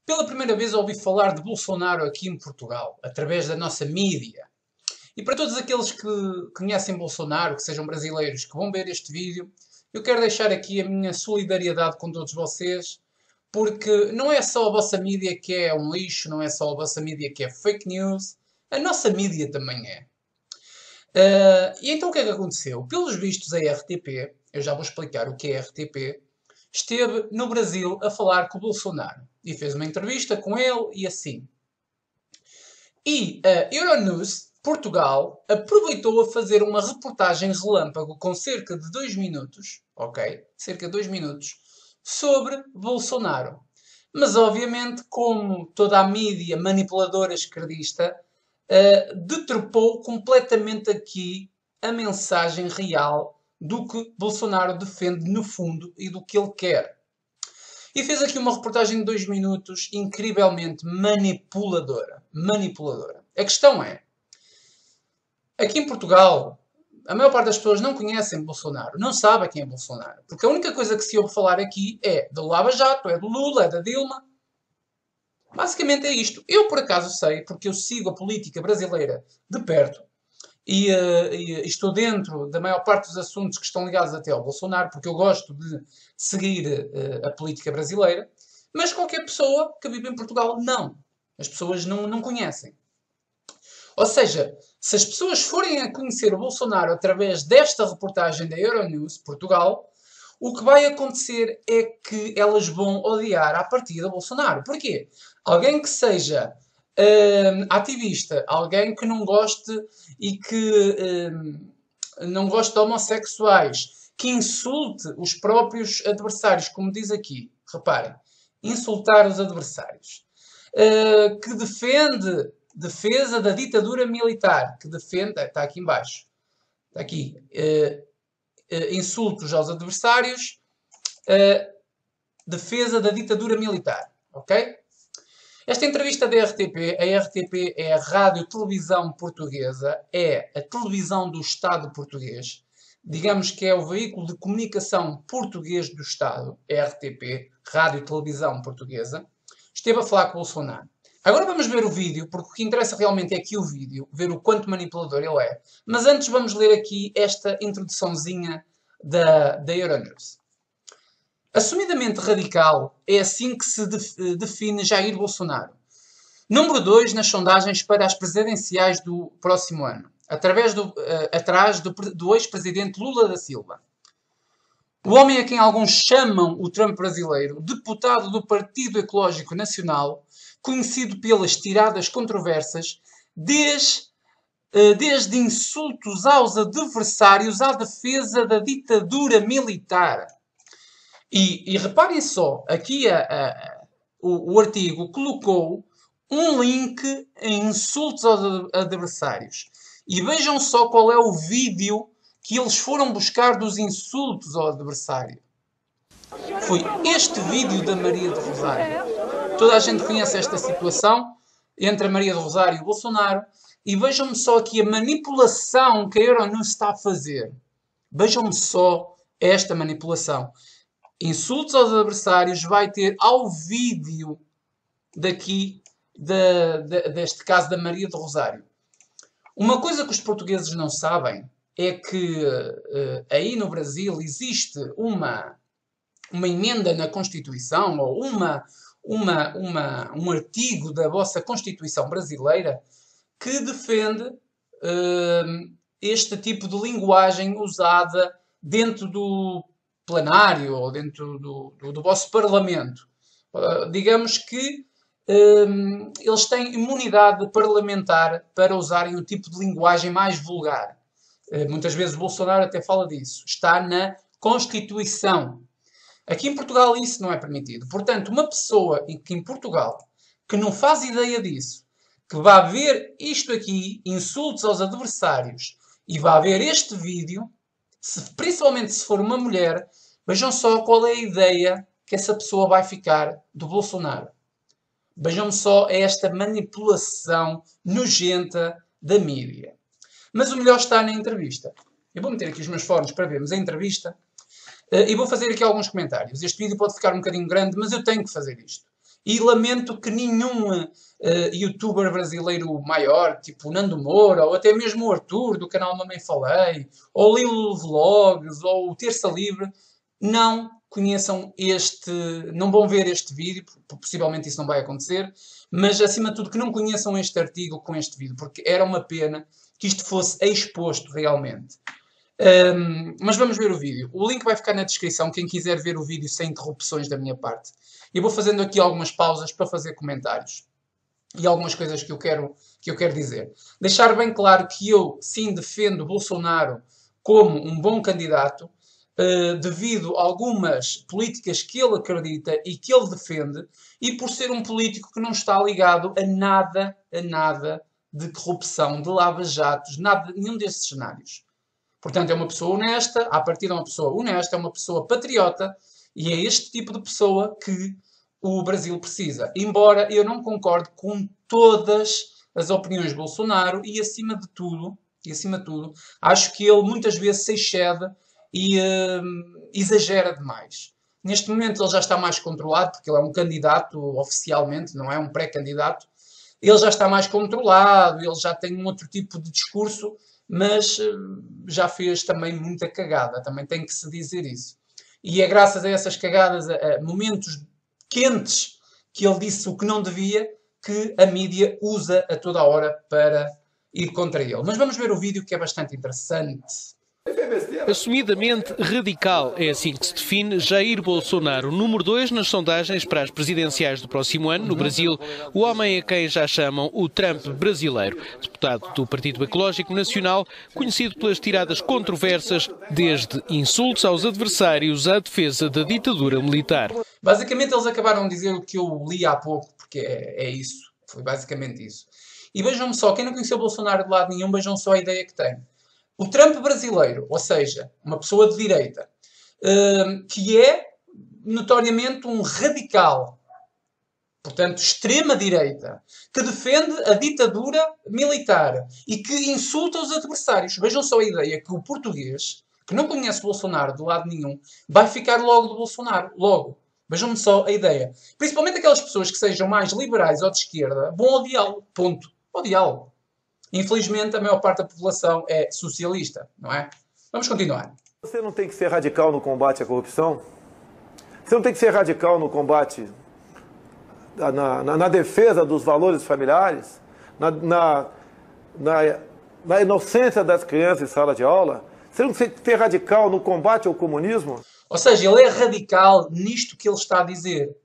Pela primeira vez ouvi falar de Bolsonaro aqui em Portugal, através da nossa mídia. E para todos aqueles que conhecem Bolsonaro, que sejam brasileiros, que vão ver este vídeo, eu quero deixar aqui a minha solidariedade com todos vocês, porque não é só a vossa mídia que é um lixo, não é só a vossa mídia que é fake news, a nossa mídia também é. E então o que é que aconteceu? Pelos vistos, a RTP, eu já vou explicar o que é a RTP, esteve no Brasil a falar com o Bolsonaro e fez uma entrevista com ele e assim. E a Euronews Portugal aproveitou a fazer uma reportagem relâmpago com cerca de 2 minutos, ok? Cerca de 2 minutos, sobre Bolsonaro. Mas obviamente, como toda a mídia manipuladora esquerdista, deturpou completamente aqui a mensagem real do que Bolsonaro defende no fundo e do que ele quer. E fez aqui uma reportagem de 2 minutos incrivelmente manipuladora. Manipuladora. A questão é, aqui em Portugal, a maior parte das pessoas não conhecem Bolsonaro, não sabe quem é Bolsonaro. Porque a única coisa que se ouve falar aqui é do Lava Jato, é do Lula, é da Dilma. Basicamente é isto. Eu, por acaso, sei, porque eu sigo a política brasileira de perto e estou dentro da maior parte dos assuntos que estão ligados até ao Bolsonaro, porque eu gosto de seguir a política brasileira, mas qualquer pessoa que vive em Portugal, não. As pessoas não conhecem. Ou seja, se as pessoas forem a conhecer o Bolsonaro através desta reportagem da Euronews Portugal, o que vai acontecer é que elas vão odiar à partida Bolsonaro. Porquê? Alguém que seja ativista, alguém que não goste e que não goste de homossexuais, que insulte os próprios adversários, como diz aqui, reparem, insultar os adversários, que defesa da ditadura militar, que defende, está aqui em baixo, está aqui, insultos aos adversários, defesa da ditadura militar, ok? Esta entrevista da RTP, a RTP é a Rádio-Televisão Portuguesa, é a televisão do Estado português, digamos que é o veículo de comunicação português do Estado, a RTP, Rádio-Televisão Portuguesa, esteve a falar com o Bolsonaro. Agora vamos ver o vídeo, porque o que interessa realmente é aqui o vídeo, ver o quanto manipulador ele é. Mas antes vamos ler aqui esta introduçãozinha da Euronews. Assumidamente radical, é assim que se define Jair Bolsonaro. Número 2 nas sondagens para as presidenciais do próximo ano, atrás do ex-presidente Lula da Silva. O homem a quem alguns chamam o Trump brasileiro, deputado do Partido Ecológico Nacional, conhecido pelas tiradas controversas, desde insultos aos adversários à defesa da ditadura militar. E reparem só, aqui o artigo colocou um link em insultos aos adversários. E vejam só qual é o vídeo que eles foram buscar dos insultos ao adversário. Foi este vídeo da Maria do Rosário. Toda a gente conhece esta situação entre a Maria do Rosário e o Bolsonaro. E vejam-me só aqui a manipulação que a Euronews está a fazer. Vejam-me só esta manipulação. Insultos aos adversários vai ter ao vídeo daqui, deste caso da Maria do Rosário. Uma coisa que os portugueses não sabem é que aí no Brasil existe uma emenda na Constituição ou um artigo da vossa Constituição brasileira que defende este tipo de linguagem usada dentro do plenário ou dentro do vosso Parlamento. Digamos que eles têm imunidade parlamentar para usarem um tipo de linguagem mais vulgar. Muitas vezes o Bolsonaro até fala disso. Está na Constituição. Aqui em Portugal isso não é permitido. Portanto, uma pessoa que em Portugal que não faz ideia disso, que vá ver isto aqui, insultos aos adversários, e vá ver este vídeo, principalmente se for uma mulher, vejam só qual é a ideia que essa pessoa vai ficar do Bolsonaro. Vejam só esta manipulação nojenta da mídia. Mas o melhor está na entrevista. Eu vou meter aqui os meus fones para vermos a entrevista e vou fazer aqui alguns comentários. Este vídeo pode ficar um bocadinho grande, mas eu tenho que fazer isto. E lamento que nenhum youtuber brasileiro maior, tipo o Nando Moura, ou até mesmo o Arthur, do canal Mamãe Falei, ou o Lilo Vlogs, ou o Terça Livre, não conheçam não vão ver este vídeo, possivelmente isso não vai acontecer, mas acima de tudo que não conheçam este artigo com este vídeo, porque era uma pena que isto fosse exposto realmente. Mas vamos ver o vídeo. O link vai ficar na descrição, quem quiser ver o vídeo sem interrupções da minha parte. Eu vou fazendo aqui algumas pausas para fazer comentários e algumas coisas que eu quero dizer. Deixar bem claro que eu sim defendo Bolsonaro como um bom candidato, devido a algumas políticas que ele acredita e que ele defende, e por ser um político que não está ligado a nada de corrupção, de lava-jatos, nada, nenhum desses cenários. Portanto, é uma pessoa honesta, à partida é uma pessoa honesta, é uma pessoa patriota, e é este tipo de pessoa que o Brasil precisa. Embora eu não concorde com todas as opiniões de Bolsonaro e, acima de tudo, acho que ele muitas vezes se excede e exagera demais. Neste momento ele já está mais controlado, porque ele é um candidato oficialmente, não é um pré-candidato. Ele já está mais controlado, ele já tem um outro tipo de discurso, mas já fez também muita cagada, também tem que se dizer isso. E é graças a essas cagadas, a momentos quentes que ele disse o que não devia, que a mídia usa a toda a hora para ir contra ele. Mas vamos ver o vídeo, que é bastante interessante. Assumidamente radical, é assim que se define Jair Bolsonaro, número 2 nas sondagens para as presidenciais do próximo ano. No Brasil, o homem a quem já chamam o Trump brasileiro. Deputado do Partido Ecológico Nacional, conhecido pelas tiradas controversas, desde insultos aos adversários à defesa da ditadura militar. Basicamente eles acabaram de dizer o que eu li há pouco, porque é isso. Foi basicamente isso. E vejam só, quem não conheceu Bolsonaro de lado nenhum, vejam só a ideia que tem. O Trump brasileiro, ou seja, uma pessoa de direita, que é notoriamente um radical, portanto, extrema-direita, que defende a ditadura militar e que insulta os adversários. Vejam só a ideia que o português, que não conhece Bolsonaro de lado nenhum, vai ficar logo do Bolsonaro. Logo. Vejam só a ideia. Principalmente aquelas pessoas que sejam mais liberais ou de esquerda, vão odiá-lo. Ponto. Odiá-lo. Infelizmente, a maior parte da população é socialista, não é? Vamos continuar. Você não tem que ser radical no combate à corrupção? Você não tem que ser radical no combate, na defesa dos valores familiares? Na inocência das crianças em sala de aula? Você não tem que ser radical no combate ao comunismo? Ou seja, ele é radical nisto que ele está a dizer.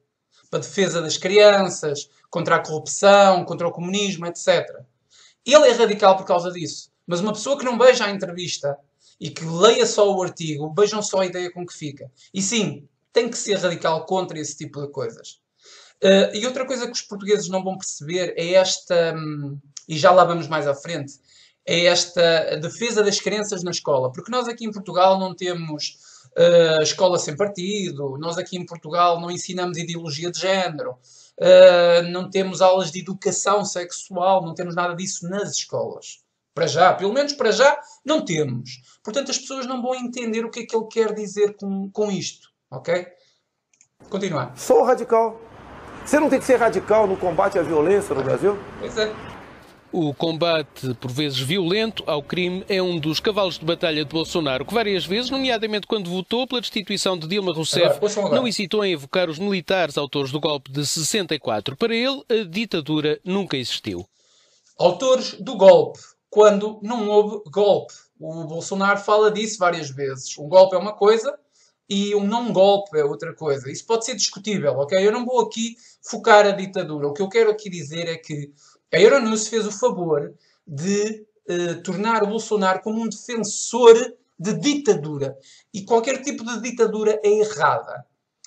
Para a defesa das crianças, contra a corrupção, contra o comunismo, etc. Ele é radical por causa disso. Mas uma pessoa que não veja a entrevista e que leia só o artigo, vejam só a ideia com que fica. E sim, tem que ser radical contra esse tipo de coisas. E outra coisa que os portugueses não vão perceber é esta, e já lá vamos mais à frente, é esta defesa das crenças na escola. Porque nós aqui em Portugal não temos escola sem partido, nós aqui em Portugal não ensinamos ideologia de género, não temos aulas de educação sexual, não temos nada disso nas escolas. Para já, pelo menos para já, não temos. Portanto, as pessoas não vão entender o que é que ele quer dizer com isto. Ok? Continuar. Sou radical. Você não tem que ser radical no combate à violência no Brasil? Pois é. O combate, por vezes violento, ao crime é um dos cavalos de batalha de Bolsonaro, que várias vezes, nomeadamente quando votou pela destituição de Dilma Rousseff, não hesitou em evocar os militares autores do golpe de 64. Para ele, a ditadura nunca existiu. Autores do golpe, quando não houve golpe. O Bolsonaro fala disso várias vezes. Um golpe é uma coisa e um não golpe é outra coisa. Isso pode ser discutível, ok? Eu não vou aqui focar a ditadura. O que eu quero aqui dizer é que a Euronews fez o favor de tornar o Bolsonaro como um defensor de ditadura. E qualquer tipo de ditadura é errada.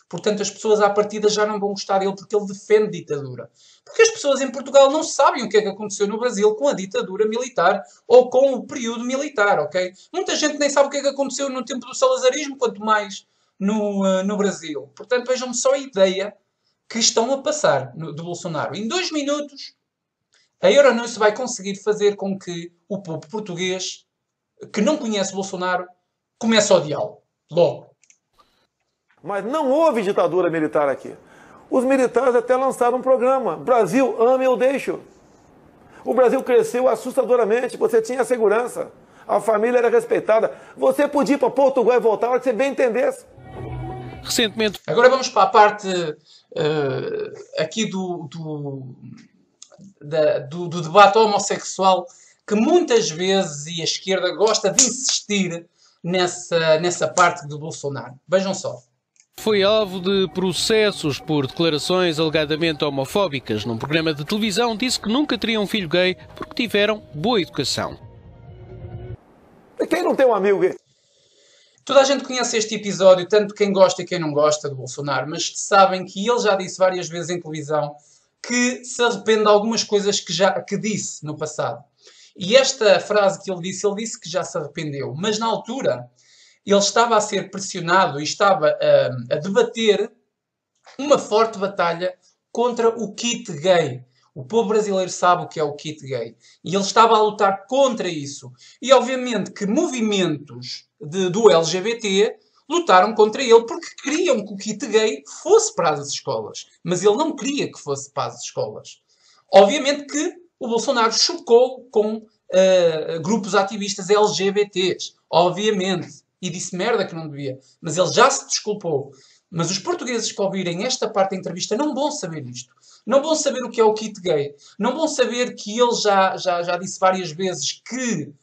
Portanto, as pessoas à partida já não vão gostar dele porque ele defende ditadura. Porque as pessoas em Portugal não sabem o que é que aconteceu no Brasil com a ditadura militar ou com o período militar, ok? Muita gente nem sabe o que é que aconteceu no tempo do salazarismo, quanto mais no Brasil. Portanto, vejam só a ideia que estão a passar do Bolsonaro. Em 2 minutos, a Euronews vai conseguir fazer com que o povo português, que não conhece Bolsonaro, comece a odiá-lo. Logo. Mas não houve ditadura militar aqui. Os militares até lançaram um programa, Brasil, ame ou deixo. O Brasil cresceu assustadoramente, você tinha segurança, a família era respeitada. Você podia ir para Portugal e voltar a hora que você bem entendesse. Recentemente. Agora vamos para a parte aqui do debate homossexual, que muitas vezes e a esquerda gosta de insistir nessa parte do Bolsonaro. Vejam só. Foi alvo de processos por declarações alegadamente homofóbicas. Num programa de televisão disse que nunca teria um filho gay porque tiveram boa educação. Quem não tem um amigo gay? Toda a gente conhece este episódio, tanto quem gosta e quem não gosta do Bolsonaro, mas sabem que ele já disse várias vezes em televisão que se arrepende de algumas coisas que disse no passado. E esta frase que ele disse que já se arrependeu, mas na altura ele estava a ser pressionado e estava a debater uma forte batalha contra o kit gay. O povo brasileiro sabe o que é o kit gay. E ele estava a lutar contra isso. E obviamente que movimentos do LGBT lutaram contra ele porque queriam que o kit gay fosse para as escolas. Mas ele não queria que fosse para as escolas. Obviamente que o Bolsonaro chocou com grupos ativistas LGBTs. Obviamente. E disse merda que não devia. Mas ele já se desculpou. Mas os portugueses que ouvirem esta parte da entrevista não vão saber isto. Não vão saber o que é o kit gay. Não vão saber que ele já disse várias vezes que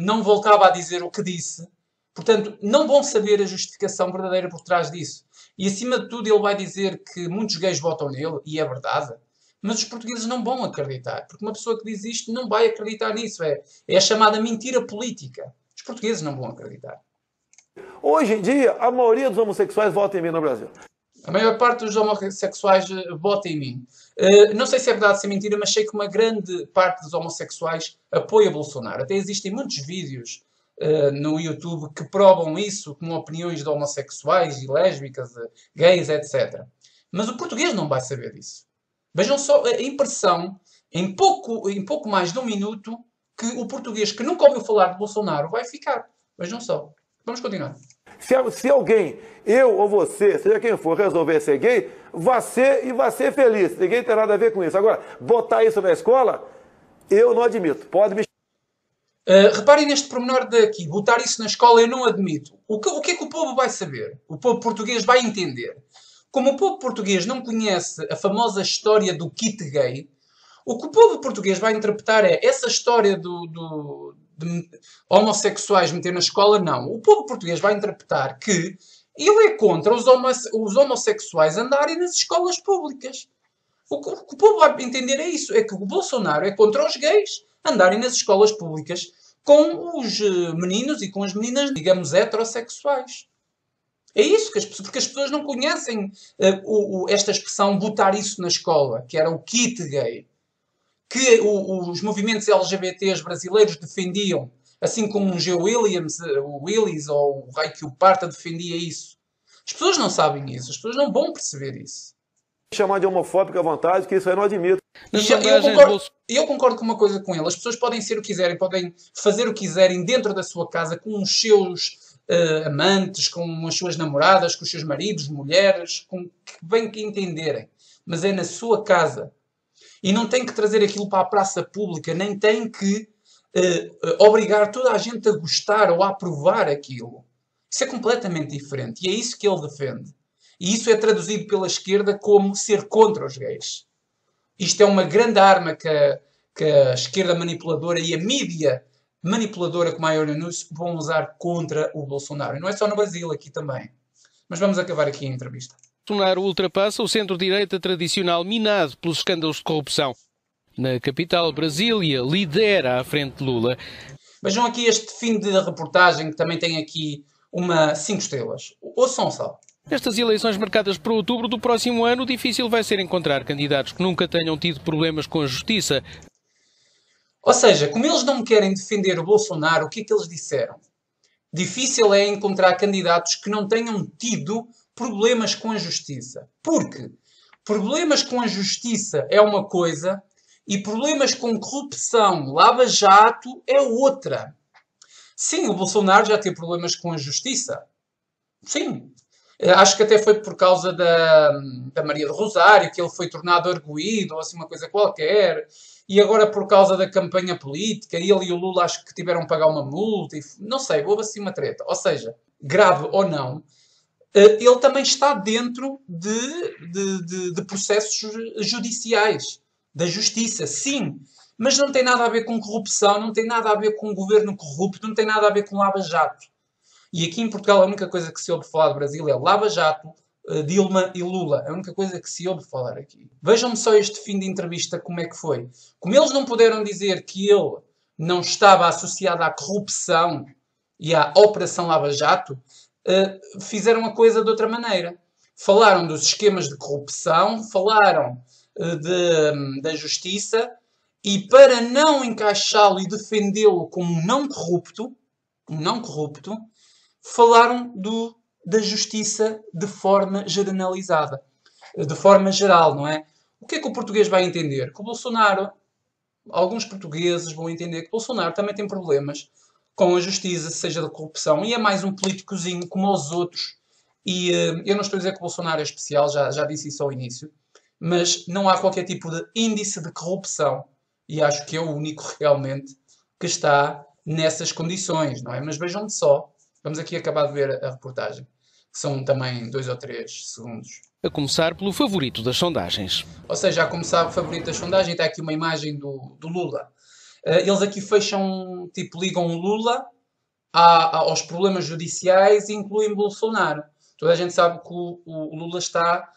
não voltava a dizer o que disse. Portanto, não vão saber a justificação verdadeira por trás disso. E acima de tudo ele vai dizer que muitos gays votam nele. E é verdade. Mas os portugueses não vão acreditar. Porque uma pessoa que diz isto não vai acreditar nisso. É a chamada mentira política. Os portugueses não vão acreditar. Hoje em dia, a maioria dos homossexuais vota em mim no Brasil. A maior parte dos homossexuais vota em mim. Não sei se é verdade, se é mentira, mas sei que uma grande parte dos homossexuais apoia Bolsonaro. Até existem muitos vídeos no YouTube que provam isso, como opiniões de homossexuais e lésbicas, gays, etc. Mas o português não vai saber disso. Vejam só a impressão, em pouco mais de um minuto, que o português que nunca ouviu falar de Bolsonaro vai ficar. Vejam só. Vamos continuar. Se alguém, eu ou você, seja quem for, resolver ser gay, vai ser feliz. Ninguém tem nada a ver com isso. Agora, botar isso na escola, eu não admito. Pode me... Reparem neste pormenor daqui. Botar isso na escola eu não admito. O que é que o povo vai saber? O povo português vai entender. Como o povo português não conhece a famosa história do kit gay, o que o povo português vai interpretar é essa história de homossexuais meter na escola, não. O povo português vai interpretar que ele é contra os homossexuais andarem nas escolas públicas. O que o povo vai entender é isso. É que o Bolsonaro é contra os gays andarem nas escolas públicas com os meninos e com as meninas, digamos, heterossexuais. É isso, porque as pessoas não conhecem esta expressão botar isso na escola, que era o kit gay. Que os movimentos LGBTs brasileiros defendiam, assim como o G. Williams, o Willis ou o Ray que o Parta defendia isso. As pessoas não sabem isso, as pessoas não vão perceber isso. Chamar de homofóbico à vontade, que isso eu não admito. Eu concordo com uma coisa com ele. As pessoas podem ser o que quiserem, podem fazer o que quiserem dentro da sua casa, com os seus amantes, com as suas namoradas, com os seus maridos, mulheres, com que bem que entenderem. Mas é na sua casa. E não tem que trazer aquilo para a praça pública, nem tem que obrigar toda a gente a gostar ou a aprovar aquilo. Isso é completamente diferente. E é isso que ele defende. E isso é traduzido pela esquerda como ser contra os gays. Isto é uma grande arma que a esquerda manipuladora e a mídia manipuladora como a Euronews vão usar contra o Bolsonaro. E não é só no Brasil, aqui também. Mas vamos acabar aqui a entrevista. Bolsonaro ultrapassa o centro-direita tradicional minado pelos escândalos de corrupção. Na capital, Brasília lidera à frente de Lula. Vejam aqui este fim de reportagem que também tem aqui uma 5 estrelas. Ouçam só. Nestas eleições marcadas para outubro do próximo ano, difícil vai ser encontrar candidatos que nunca tenham tido problemas com a justiça. Ou seja, como eles não querem defender o Bolsonaro, o que é que eles disseram? Difícil é encontrar candidatos que não tenham tido problemas com a justiça. Porque problemas com a justiça é uma coisa e problemas com corrupção, lava-jato, é outra. Sim, o Bolsonaro já teve problemas com a justiça. Sim. Acho que até foi por causa da Maria do Rosário que ele foi tornado arguido, ou assim uma coisa qualquer. E agora por causa da campanha política, ele e o Lula acho que tiveram que pagar uma multa. Não sei, houve assim uma treta. Ou seja, grave ou não, ele também está dentro de processos judiciais, da justiça, sim. Mas não tem nada a ver com corrupção, não tem nada a ver com governo corrupto, não tem nada a ver com lava-jato. E aqui em Portugal a única coisa que se ouve falar do Brasil é lava-jato, Dilma e Lula. É a única coisa que se ouve falar aqui. Vejam-me só este fim de entrevista como é que foi. Como eles não puderam dizer que ele não estava associado à corrupção e à Operação Lava Jato, fizeram a coisa de outra maneira. Falaram dos esquemas de corrupção, falaram da justiça, e para não encaixá-lo e defendê-lo como um não corrupto, falaram da justiça de forma generalizada. De forma geral, não é? O que é que o português vai entender? Que o Bolsonaro, alguns portugueses vão entender que o Bolsonaro também tem problemas com a justiça, seja da corrupção, e é mais um políticozinho como os outros. E eu não estou a dizer que o Bolsonaro é especial, já disse isso ao início, mas não há qualquer tipo de índice de corrupção. E acho que é o único realmente que está nessas condições, não é? Mas vejam só, vamos aqui acabar de ver a reportagem, que são também 2 ou 3 segundos. A começar pelo favorito das sondagens. Ou seja, a começar o favorito da sondagem, está aqui uma imagem do Lula. Eles aqui fecham, tipo, ligam o Lula aos problemas judiciais e incluem Bolsonaro. Toda a gente sabe que o Lula está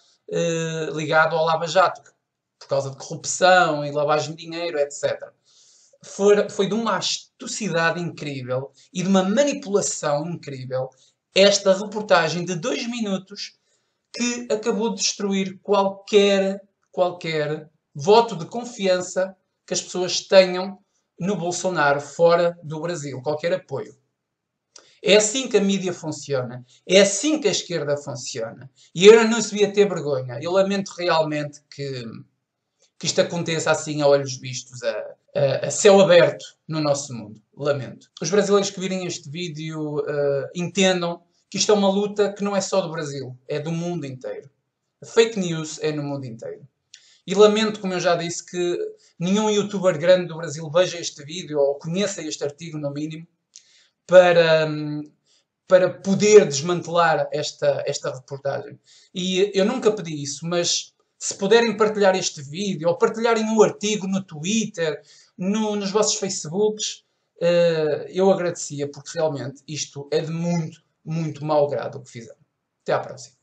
ligado ao Lava Jato, por causa de corrupção e lavagem de dinheiro, etc. Foi de uma astucidade incrível e de uma manipulação incrível esta reportagem de 2 minutos que acabou de destruir qualquer voto de confiança que as pessoas tenham no Bolsonaro fora do Brasil, qualquer apoio. É assim que a mídia funciona. É assim que a esquerda funciona. E eu não se devia ter vergonha. Eu lamento realmente que isto aconteça assim a olhos vistos, a céu aberto no nosso mundo. Lamento. Os brasileiros que virem este vídeo entendam que isto é uma luta que não é só do Brasil, é do mundo inteiro. A fake news é no mundo inteiro. E lamento, como eu já disse, que nenhum youtuber grande do Brasil veja este vídeo ou conheça este artigo, no mínimo, para poder desmantelar esta reportagem. E eu nunca pedi isso, mas se puderem partilhar este vídeo ou partilharem um artigo no Twitter, nos vossos Facebooks, eu agradecia, porque realmente isto é de muito, muito mau grado o que fizeram. Até à próxima.